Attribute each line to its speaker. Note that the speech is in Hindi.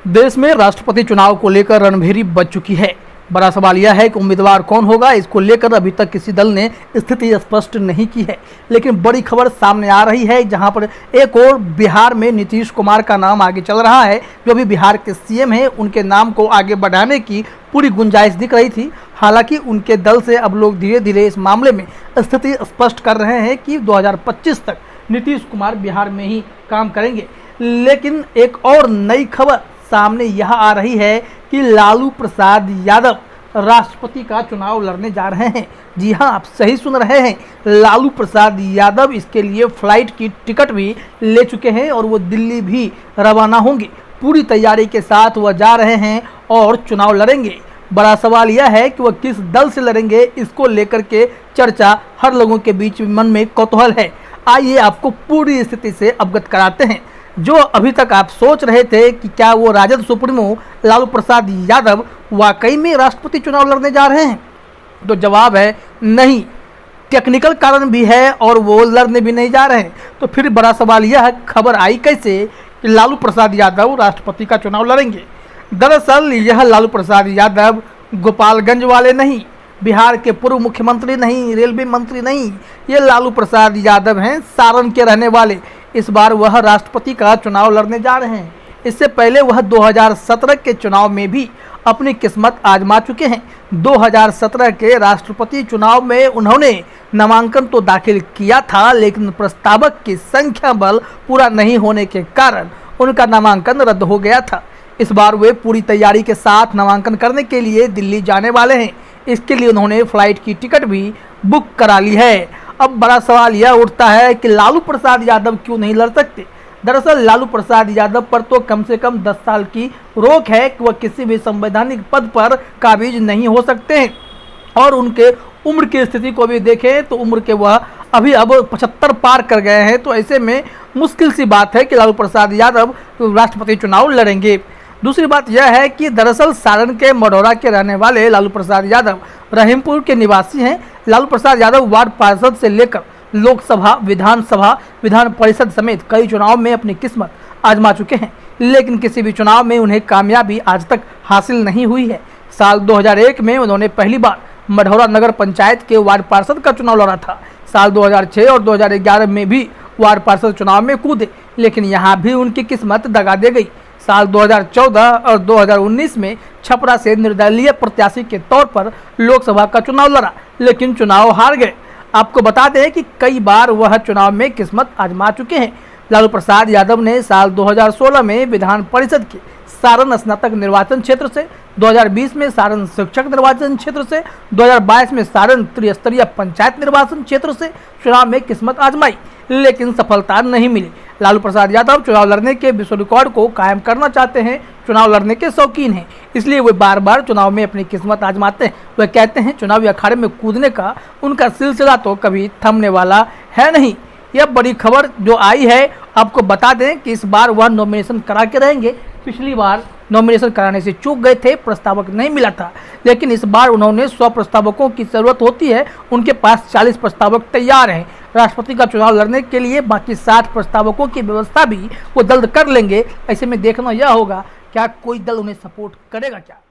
Speaker 1: देश में राष्ट्रपति चुनाव को लेकर रणभेरी बज चुकी है। बड़ा सवाल यह है कि उम्मीदवार कौन होगा। इसको लेकर अभी तक किसी दल ने स्थिति स्पष्ट नहीं की है, लेकिन बड़ी खबर सामने आ रही है, जहां पर एक और बिहार में नीतीश कुमार का नाम आगे चल रहा है। जो भी बिहार के सीएम हैं, उनके नाम को आगे बढ़ाने की पूरी गुंजाइश दिख रही थी। हालांकि उनके दल से अब लोग धीरे धीरे इस मामले में स्थिति स्पष्ट कर रहे हैं कि 2025 तक नीतीश कुमार बिहार में ही काम करेंगे। लेकिन एक और नई खबर सामने यह आ रही है कि लालू प्रसाद यादव राष्ट्रपति का चुनाव लड़ने जा रहे हैं। जी हां, आप सही सुन रहे हैं, लालू प्रसाद यादव इसके लिए फ्लाइट की टिकट भी ले चुके हैं और वो दिल्ली भी रवाना होंगे। पूरी तैयारी के साथ वह जा रहे हैं और चुनाव लड़ेंगे। बड़ा सवाल यह है कि वह किस दल से लड़ेंगे। इसको लेकर के चर्चा हर लोगों के बीच मन में कौतूहल है। आइए आपको पूरी स्थिति से अवगत कराते हैं। जो अभी तक आप सोच रहे थे कि क्या वो राजद सुप्रीमो लालू प्रसाद यादव वाकई में राष्ट्रपति चुनाव लड़ने जा रहे हैं, तो जवाब है नहीं। टेक्निकल कारण भी है और वो लड़ने भी नहीं जा रहे हैं। तो फिर बड़ा सवाल यह खबर आई कैसे कि लालू प्रसाद यादव राष्ट्रपति का चुनाव लड़ेंगे। दरअसल यह लालू प्रसाद यादव गोपालगंज वाले नहीं, बिहार के पूर्व मुख्यमंत्री नहीं, रेलवे मंत्री नहीं, ये लालू प्रसाद यादव हैं सारण के रहने वाले। इस बार वह राष्ट्रपति का चुनाव लड़ने जा रहे हैं। इससे पहले वह 2017 के चुनाव में भी अपनी किस्मत आजमा चुके हैं। 2017 के राष्ट्रपति चुनाव में उन्होंने नामांकन तो दाखिल किया था, लेकिन प्रस्तावक की संख्या बल पूरा नहीं होने के कारण उनका नामांकन रद्द हो गया था। इस बार वे पूरी तैयारी के साथ नामांकन करने के लिए दिल्ली जाने वाले हैं। इसके लिए उन्होंने फ्लाइट की टिकट भी बुक करा ली है। अब बड़ा सवाल यह उठता है कि लालू प्रसाद यादव क्यों नहीं लड़ सकते। दरअसल लालू प्रसाद यादव पर तो कम से कम 10 साल की रोक है कि वह किसी भी संवैधानिक पद पर काबिज नहीं हो सकते हैं। और उनके उम्र की स्थिति को भी देखें तो उम्र के वह अभी अब 75 पार कर गए हैं। तो ऐसे में मुश्किल सी बात है कि लालू प्रसाद यादव राष्ट्रपति चुनाव लड़ेंगे। दूसरी बात यह है कि दरअसल सारण के मढ़ौरा के रहने वाले लालू प्रसाद यादव रहीमपुर के निवासी हैं। लालू प्रसाद यादव वार्ड पार्षद से लेकर लोकसभा, विधानसभा, विधान परिषद समेत कई चुनाव में अपनी किस्मत आजमा चुके हैं, लेकिन किसी भी चुनाव में उन्हें कामयाबी आज तक हासिल नहीं हुई है। साल 2001 में उन्होंने पहली बार मढ़ौरा नगर पंचायत के वार्ड पार्षद का चुनाव लड़ा था। साल 2006 और 2011 में भी वार्ड पार्षद चुनाव में कूदे, लेकिन यहाँ भी उनकी किस्मत दगा दे गई। साल 2014 और 2019 में छपरा से निर्दलीय प्रत्याशी के तौर पर लोकसभा का चुनाव लड़ा, लेकिन चुनाव हार गए। आपको बता दें कि कई बार वह चुनाव में किस्मत आजमा चुके हैं। लालू प्रसाद यादव ने साल 2016 में विधान परिषद के सारण स्नातक निर्वाचन क्षेत्र से, 2020 में सारण शिक्षक निर्वाचन क्षेत्र से, 2022 में सारण त्रिस्तरीय पंचायत निर्वाचन क्षेत्र से चुनाव में किस्मत आजमाई, लेकिन सफलता नहीं मिली। लालू प्रसाद यादव चुनाव लड़ने के विश्व रिकॉर्ड को कायम करना चाहते हैं। चुनाव लड़ने के शौकीन हैं, इसलिए वे बार बार चुनाव में अपनी किस्मत आजमाते हैं। वे कहते हैं चुनावी अखाड़े में कूदने का उनका सिलसिला तो कभी थमने वाला है नहीं। यह बड़ी खबर जो आई है, आपको बता दें कि इस बार वह नॉमिनेशन करा के रहेंगे। पिछली बार नॉमिनेशन कराने से चूक गए थे, प्रस्तावक नहीं मिला था, लेकिन इस बार उन्होंने 100 प्रस्तावकों की जरूरत होती है। उनके पास 40 प्रस्तावक तैयार हैं। राष्ट्रपति का चुनाव लड़ने के लिए बाकी 60 प्रस्तावकों की व्यवस्था भी वो जल्द कर लेंगे। ऐसे में देखना यह होगा क्या कोई दल उन्हें सपोर्ट करेगा क्या।